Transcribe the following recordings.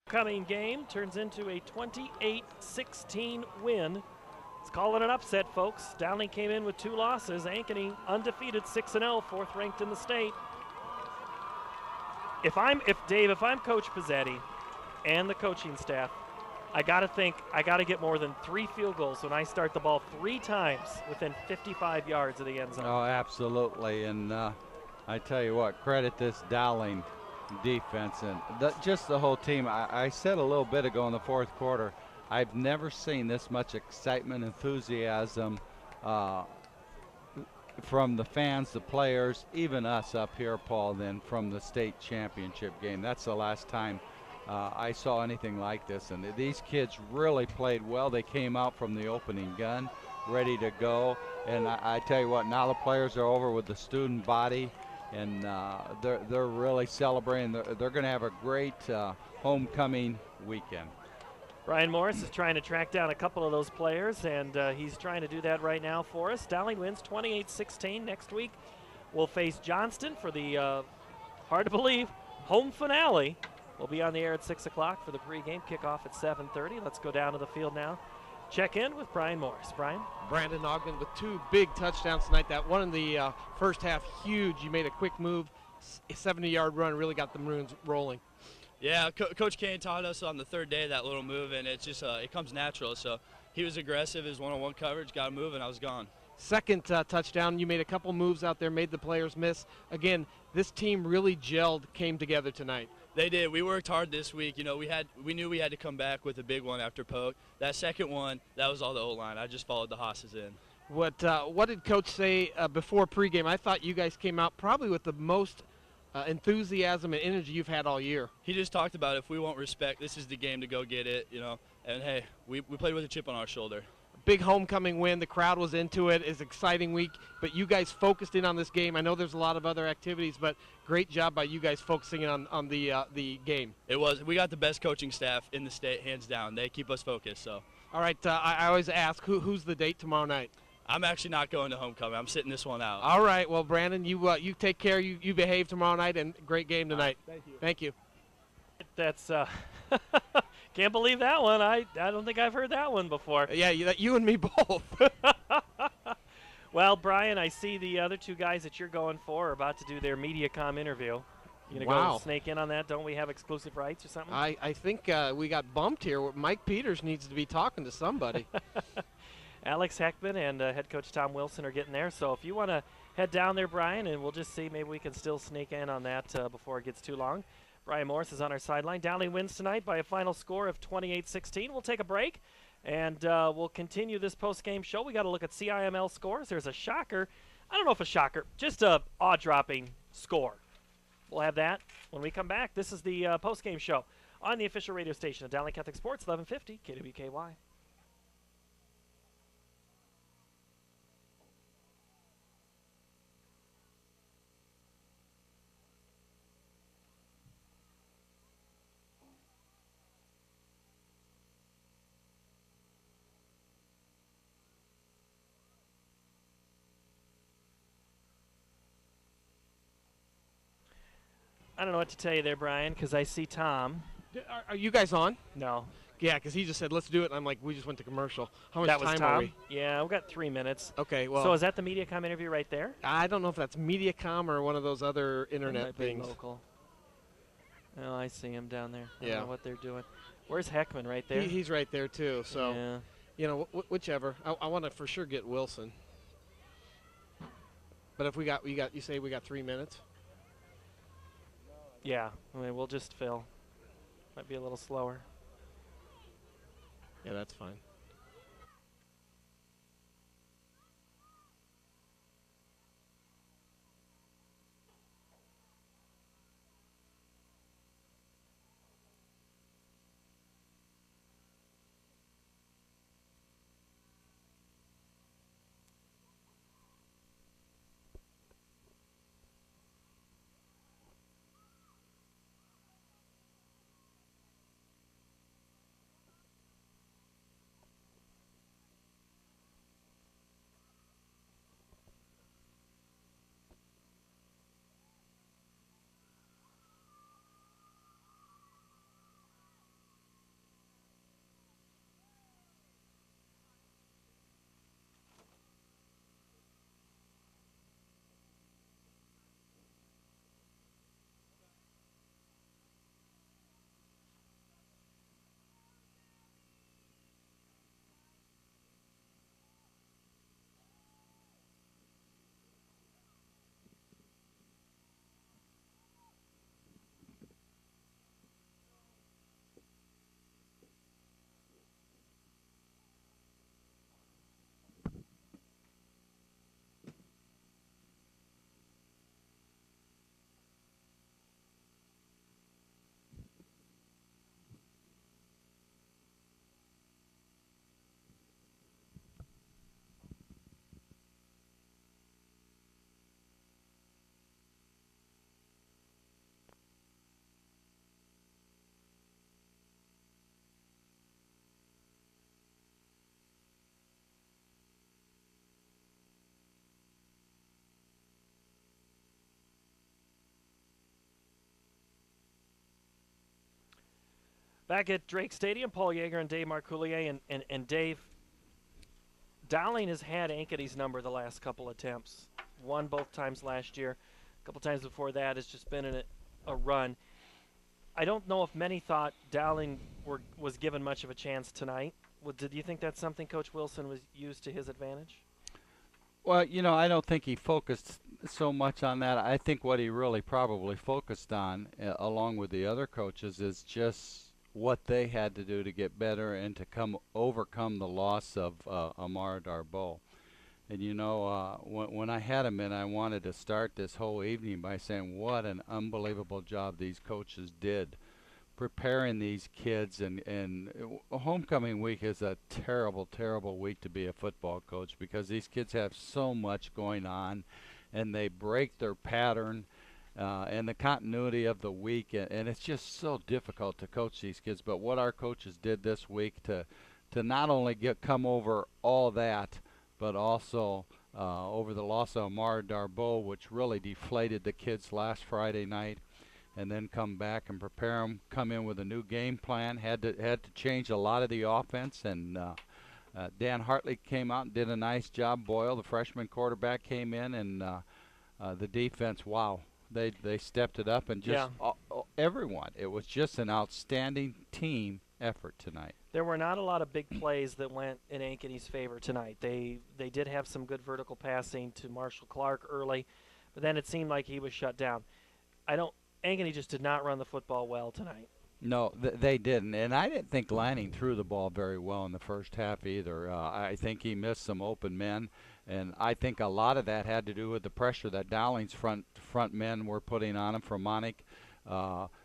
Coming game turns into a 28-16 win. Let's call it an upset, folks. Dowling came in with 2 losses. Ankeny undefeated, 6-0, 4th ranked in the state. If I'm Coach Pizzetti and the coaching staff, I got to get more than 3 field goals when I start the ball 3 times within 55 yards of the end zone. Oh, absolutely. And I tell you what, credit this Dowling defense and just the whole team. I said a little bit ago in the 4th quarter, I've never seen this much excitement, enthusiasm from the fans, the players, even us up here, Paul, than from the state championship game. That's the last time I saw anything like this. And these kids really played well. They came out from the opening gun ready to go. And I tell you what, now the players are over with the student body, and they're really celebrating. They're going to have a great homecoming weekend. Brian Morris is trying to track down a couple of those players, and he's trying to do that right now for us. Dowling wins 28-16. Next week we'll face Johnston for the, hard to believe, home finale. We'll be on the air at 6 o'clock for the pregame, kickoff at 7:30. Let's go down to the field now. Check in with Brian Morris. Brian? Brandon Ogden with 2 big touchdowns tonight. That one in the first half, huge. You made a quick move, a 70-yard run, really got the Maroons rolling. Yeah, Coach Kane taught us on the 3rd day that little move, and it's just it comes natural. So he was aggressive, his one-on-one coverage, got a move, and I was gone. Second touchdown, you made a couple moves out there, made the players miss. Again, this team really gelled, came together tonight. They did. We worked hard this week. You know, we knew we had to come back with a big one after poke. That second one, that was all the O-line. I just followed the hosses in. What did Coach say before pregame? I thought you guys came out probably with the most enthusiasm and energy you've had all year. He just talked about if we won't respect, this is the game to go get it, you know. And, hey, we played with a chip on our shoulder. Big homecoming win. The crowd was into it. It's an exciting week, but you guys focused in on this game. I know there's a lot of other activities, but great job by you guys focusing on the game. It was. We got the best coaching staff in the state, hands down. They keep us focused. So. All right. I always ask who's the date tomorrow night. I'm actually not going to homecoming. I'm sitting this one out. All right. Well, Brandon, you take care. You behave tomorrow night, and great game tonight. Thank you. Thank you. That's can't believe that one. I don't think I've heard that one before. Yeah, you and me both. Well, Brian, I see the other 2 guys that you're going for are about to do their MediaCom interview. You gonna go snake in on that? Don't we have exclusive rights or something? I think we got bumped here. Mike Peters needs to be talking to somebody. Alex Heckman and head coach Tom Wilson are getting there. So if you want to head down there, Brian, and we'll just see, maybe we can still sneak in on that before it gets too long. Brian Morris is on our sideline. Dowling wins tonight by a final score of 28-16. We'll take a break, and we'll continue this post-game show. We got to look at CIML scores. There's a shocker. I don't know if a shocker, just a awe-dropping score. We'll have that when we come back. This is the post-game show on the official radio station of Dowling Catholic Sports, 1150 KWKY. I don't know what to tell you there, Brian, because I see Tom. Are you guys on? No. Yeah, because he just said, let's do it. And I'm like, we just went to commercial. How much that was time Tom? are we? Yeah, we've got 3 minutes. Okay, well. So is that the MediaCom interview right there? I don't know if that's MediaCom or one of those other internet things. Local. Oh, I see him down there. I don't know what they're doing. Where's Heckman? Right there? He's right there, too. So, yeah. You know, whichever. I want to for sure get Wilson. But if you say we got 3 minutes? Yeah, I mean, we'll just fill. Might be a little slower. Yeah, that's fine. Back at Drake Stadium, Paul Yeager and Dave Marcoulier. And Dave, Dowling has had Ankeny's number the last couple attempts. Won both times last year. A couple times before that, it's just been in a run. I don't know if many thought Dowling was given much of a chance tonight. Did you think that's something Coach Wilson was used to his advantage? Well, I don't think he focused so much on that. I think what he really probably focused on, along with the other coaches, is just what they had to do to get better and to overcome the loss of Amar Darbo. And when I had him in, I wanted to start this whole evening by saying what an unbelievable job these coaches did preparing these kids. And homecoming week is a terrible, terrible week to be a football coach, because these kids have so much going on and they break their pattern and the continuity of the week, and it's just so difficult to coach these kids. But what our coaches did this week to not only come over all that, but also over the loss of Amar Darbo, which really deflated the kids last Friday night, and then come back and prepare them, come in with a new game plan, had to change a lot of the offense, and Dan Hartley came out and did a nice job. Boyle, the freshman quarterback, came in, and the defense, wow. They stepped it up, and just everyone. It was just an outstanding team effort tonight. There were not a lot of big plays that went in Ankeny's favor tonight. They did have some good vertical passing to Marshall Clark early, but then it seemed like he was shut down. Ankeny just did not run the football well tonight. No, they didn't, and I didn't think Lanning threw the ball very well in the first half either. I think he missed some open men, and I think a lot of that had to do with the pressure that Dowling's front men were putting on him, from Monick,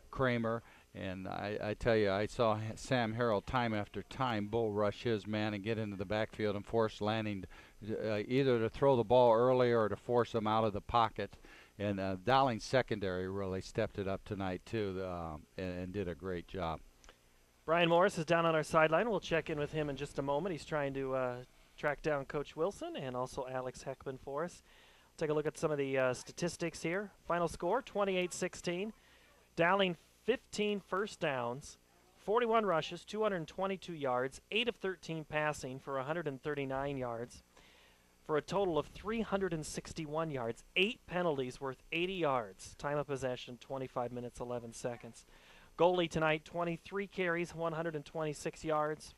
Kramer, and I tell you, I saw Sam Harrell time after time bull rush his man and get into the backfield and force Lanning either to throw the ball earlier or to force him out of the pocket. And Dowling's secondary really stepped it up tonight, too, and did a great job. Brian Morris is down on our sideline. We'll check in with him in just a moment. He's trying to track down Coach Wilson and also Alex Heckman for us. Take a look at some of the statistics here. Final score, 28-16. Dowling 15 first downs, 41 rushes, 222 yards, 8 of 13 passing for 139 yards. For a total of 361 yards, 8 penalties worth 80 yards. Time of possession, 25 minutes, 11 seconds. Goalie tonight, 23 carries, 126 yards.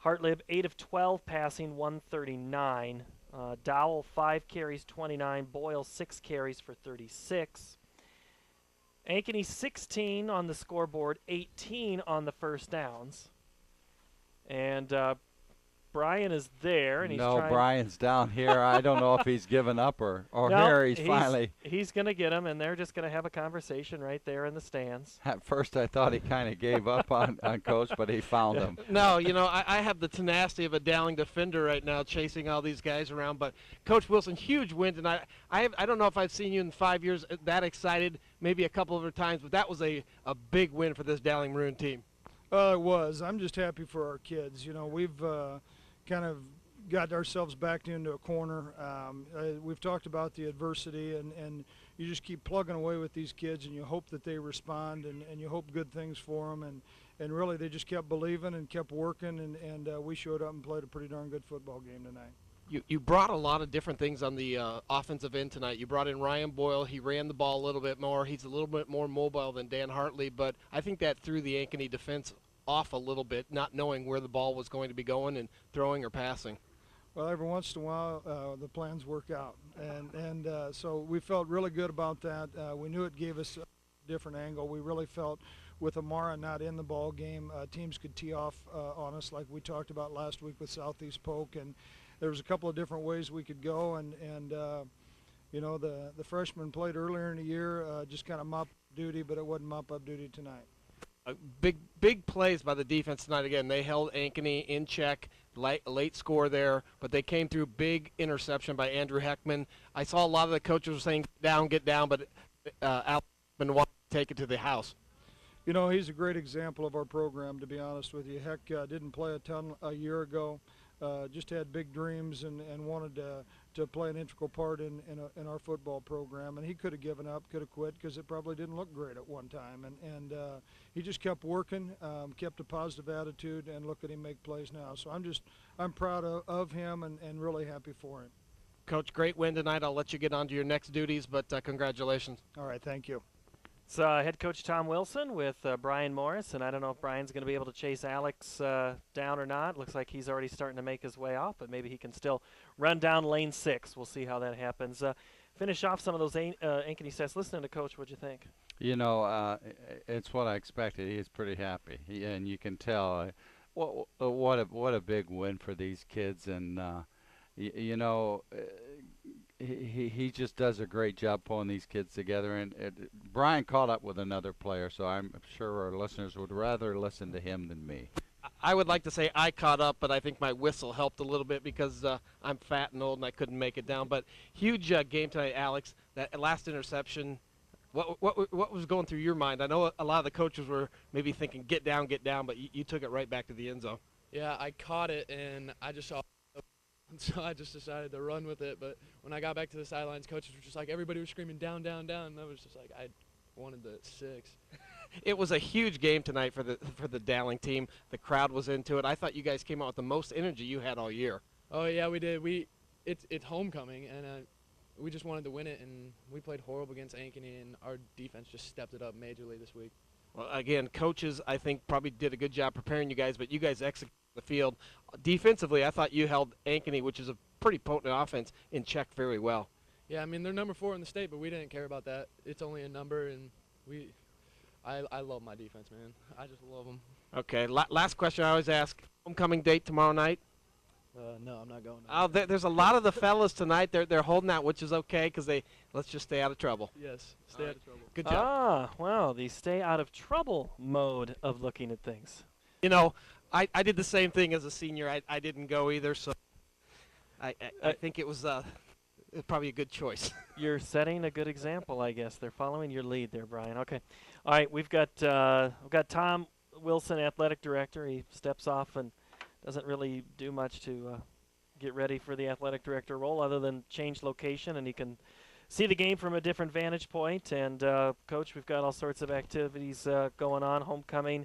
Hartlib, 8 of 12 passing, 139. Dowell, 5 carries, 29. Boyle, 6 carries for 36. Ankeny, 16 on the scoreboard, 18 on the first downs. And Brian is there, and he's trying. Brian's down here. I don't know if he's given up or no, here he's finally. He's going to get him, and they're just going to have a conversation right there in the stands. At first, I thought he kind of gave up on Coach, but he found him. No, I have the tenacity of a Dowling defender right now, chasing all these guys around. But Coach Wilson, huge win tonight. I don't know if I've seen you in 5 years that excited. Maybe a couple of other times, but that was a big win for this Dowling Maroon team. It was. I'm just happy for our kids. We've kind of got ourselves backed into a corner. We've talked about the adversity, and you just keep plugging away with these kids, and you hope that they respond, and you hope good things for them. And really, they just kept believing and kept working, and we showed up and played a pretty darn good football game tonight. You brought a lot of different things on the offensive end tonight. You brought in Ryan Boyle. He ran the ball a little bit more. He's a little bit more mobile than Dan Hartley, but I think that threw the Ankeny defense off a little bit, not knowing where the ball was going to be going and throwing or passing. Well, every once in a while, the plans work out, and so we felt really good about that. We knew it gave us a different angle. We really felt with Amara not in the ball game, teams could tee off on us like we talked about last week with Southeast Polk, and there was a couple of different ways we could go, and the freshmen played earlier in the year, just kind of mop duty, but it wasn't mop up duty tonight. Big plays by the defense tonight. Again, they held Ankeny in check, late score there, but they came through. Big interception by Andrew Heckman. I saw a lot of the coaches were saying get down, but Al Heckman wanted to take it to the house. He's a great example of our program, to be honest with you. Heck, didn't play a ton a year ago. Just had big dreams and wanted to to play an integral part in our football program. And he could have given up, could have quit, because it probably didn't look great at one time. And he just kept working, kept a positive attitude, and look at him make plays now. So I'm proud of him and really happy for him. Coach, great win tonight. I'll let you get on to your next duties, but congratulations. All right, thank you. It's head coach Tom Wilson with Brian Morris, and I don't know if Brian's going to be able to chase Alex down or not. Looks like he's already starting to make his way off, but maybe he can still run down lane 6. We'll see how that happens. Finish off some of those Ankeny stats. Listening to Coach, what'd you think? You know, it's what I expected. He is pretty happy, and you can tell what a big win for these kids. And you know, he just does a great job pulling these kids together. And Brian caught up with another player, so I'm sure our listeners would rather listen to him than me. I would like to say I caught up, but I think my whistle helped a little bit because I'm fat and old and I couldn't make it down. But huge game tonight, Alex. That last interception. What was going through your mind? I know a lot of the coaches were maybe thinking get down, but you took it right back to the end zone. Yeah, I caught it and I just saw. So I just decided to run with it. But when I got back to the sidelines, coaches were just like, everybody was screaming down, down, down. And I was just like, I wanted the 6. It was a huge game tonight for the Dowling team. The crowd was into it. I thought you guys came out with the most energy you had all year. Oh yeah, we did. It's homecoming, and we just wanted to win it. And we played horrible against Ankeny, and our defense just stepped it up majorly this week. Well, again, coaches I think probably did a good job preparing you guys, but you guys executed the field. Defensively, I thought you held Ankeny, which is a pretty potent offense, in check very well. Yeah, I mean they're number 4 in the state, but we didn't care about that. It's only a number, and I love my defense, man. I just love them. Okay, last question I always ask: homecoming date tomorrow night? No, I'm not going. Oh, there's a lot of the fellas tonight. They're holding out, which is okay because let's just stay out of trouble. Yes, stay out of trouble. Good job. Ah, well, the stay out of trouble mode of looking at things. You know, I did the same thing as a senior. I didn't go either, so I think it was probably a good choice. You're setting a good example, I guess. They're following your lead there, Brian. Okay. All right, we've got Tom Wilson, athletic director. He steps off and doesn't really do much to get ready for the athletic director role other than change location, and he can see the game from a different vantage point. And, Coach, we've got all sorts of activities going on. Homecoming,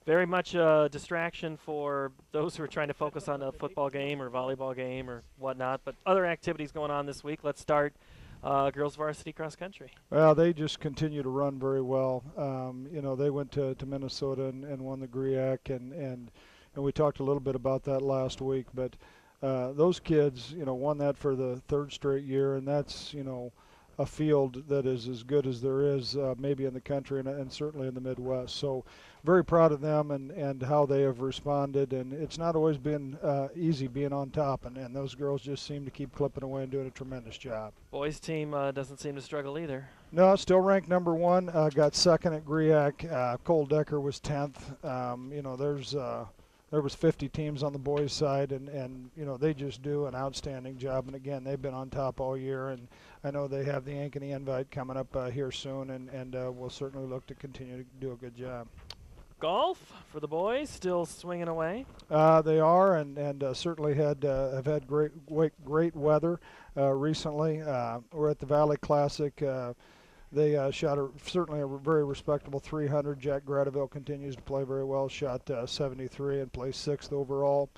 very much a distraction for those who are trying to focus on a football game or volleyball game or whatnot, but other activities going on this week. Let's start girls varsity cross country. Well, they just continue to run very well. You know, they went to Minnesota and won the GRIAC, and we talked a little bit about that last week. But those kids, you know, won that for the 3rd straight year, and that's, you know, a field that is as good as there is maybe in the country and certainly in the Midwest. So very proud of them and how they have responded. And it's not always been easy being on top, and those girls just seem to keep clipping away and doing a tremendous job. Boys team doesn't seem to struggle either. No, still ranked number 1, got 2nd at GRIAC. Cole Decker was 10th. You know, there was 50 teams on the boys' side, and you know, they just do an outstanding job. And again, they've been on top all year, and I know they have the Ankeny Invite coming up here soon, and we'll certainly look to continue to do a good job. Golf for the boys, still swinging away. They are, and certainly have had great weather recently. We're at the Valley Classic. They shot certainly a very respectable 300. Jack Gradeville continues to play very well, shot 73 and placed 6th overall.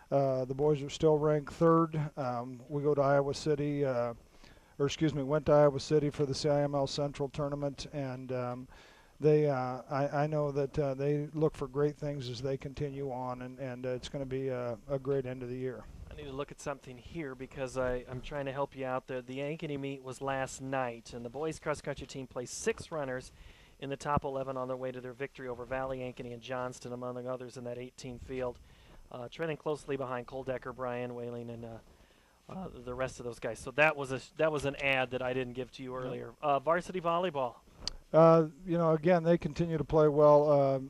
The boys are still ranked 3rd. We go to Iowa City, went to Iowa City for the CIML Central Tournament, and I know that they look for great things as they continue on, and it's going to be a great end of the year. I need to look at something here because I'm trying to help you out there. The Ankeny meet was last night, and the boys cross-country team placed 6 runners in the top 11 on their way to their victory over Valley, Ankeny, and Johnston, among others in that 18 field. Trending closely behind Cole Decker, Brian Whaling, and the rest of those guys. So that was an ad that I didn't give to you earlier. Varsity volleyball. You know, again, they continue to play well.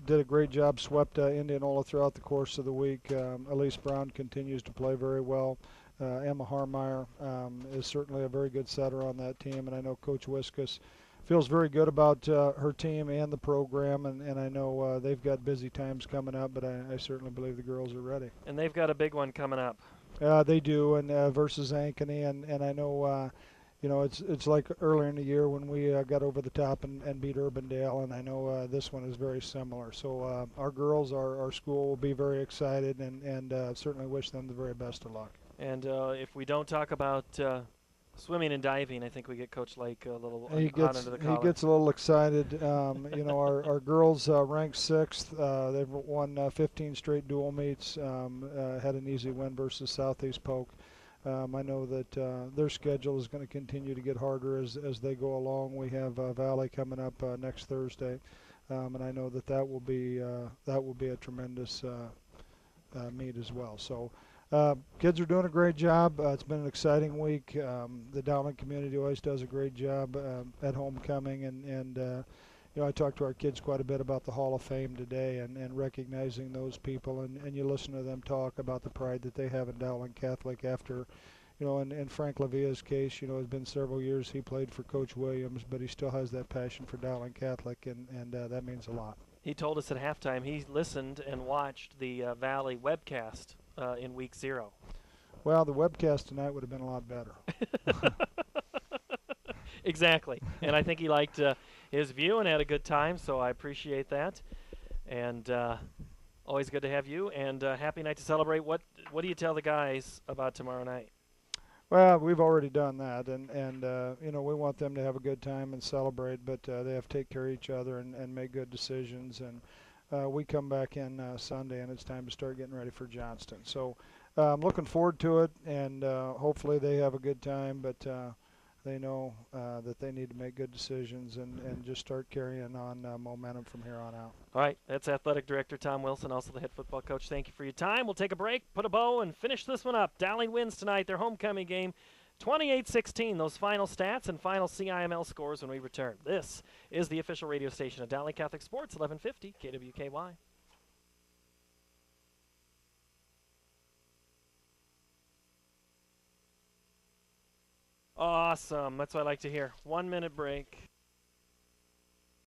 Did a great job, swept Indianola throughout the course of the week. Elise Brown continues to play very well. Emma Harmeyer is certainly a very good setter on that team, and I know Coach Wiskus feels very good about her team and the program, and I know they've got busy times coming up, but I certainly believe the girls are ready. And they've got a big one coming up. They do, and versus Ankeny, and I know, it's like earlier in the year when we got over the top and beat Urbandale, and I know this one is very similar. So our girls, our school will be very excited, and certainly wish them the very best of luck. And if we don't talk about swimming and diving, I think we get Coach Lake a little He hot under the collar. He gets a little excited. Our girls ranked 6th. They've won 15 straight dual meets. Had an easy win versus Southeast Polk. I know that their schedule is going to continue to get harder as they go along. We have Valley coming up next Thursday, and I know that will be a tremendous meet as well. So. Kids are doing a great job. It's been an exciting week. The Dowling community always does a great job at homecoming, and I talked to our kids quite a bit about the Hall of Fame today and recognizing those people, and you listen to them talk about the pride that they have in Dowling Catholic after, in Frank Lavia's case, it's been several years he played for Coach Williams, but he still has that passion for Dowling Catholic, and that means a lot. He told us at halftime he listened and watched the Valley webcast in week 0. Well, the webcast tonight would have been a lot better. Exactly. And I think he liked his view and had a good time, so I appreciate that. And always good to have you. And happy night to celebrate. What do you tell the guys about tomorrow night? Well, we've already done that, and we want them to have a good time and celebrate, but they have to take care of each other and make good decisions. And we come back in Sunday, and it's time to start getting ready for Johnston. So I'm looking forward to it, and hopefully they have a good time, but they know that they need to make good decisions and just start carrying on momentum from here on out. All right, that's Athletic Director Tom Wilson, also the head football coach. Thank you for your time. We'll take a break, put a bow, and finish this one up. Dowling wins tonight, their homecoming game, 28-16. Those final stats and final CIML scores when we return. This is the official radio station of Dowling Catholic Sports, 1150 KWKY. Awesome. That's what I like to hear. 1 minute break.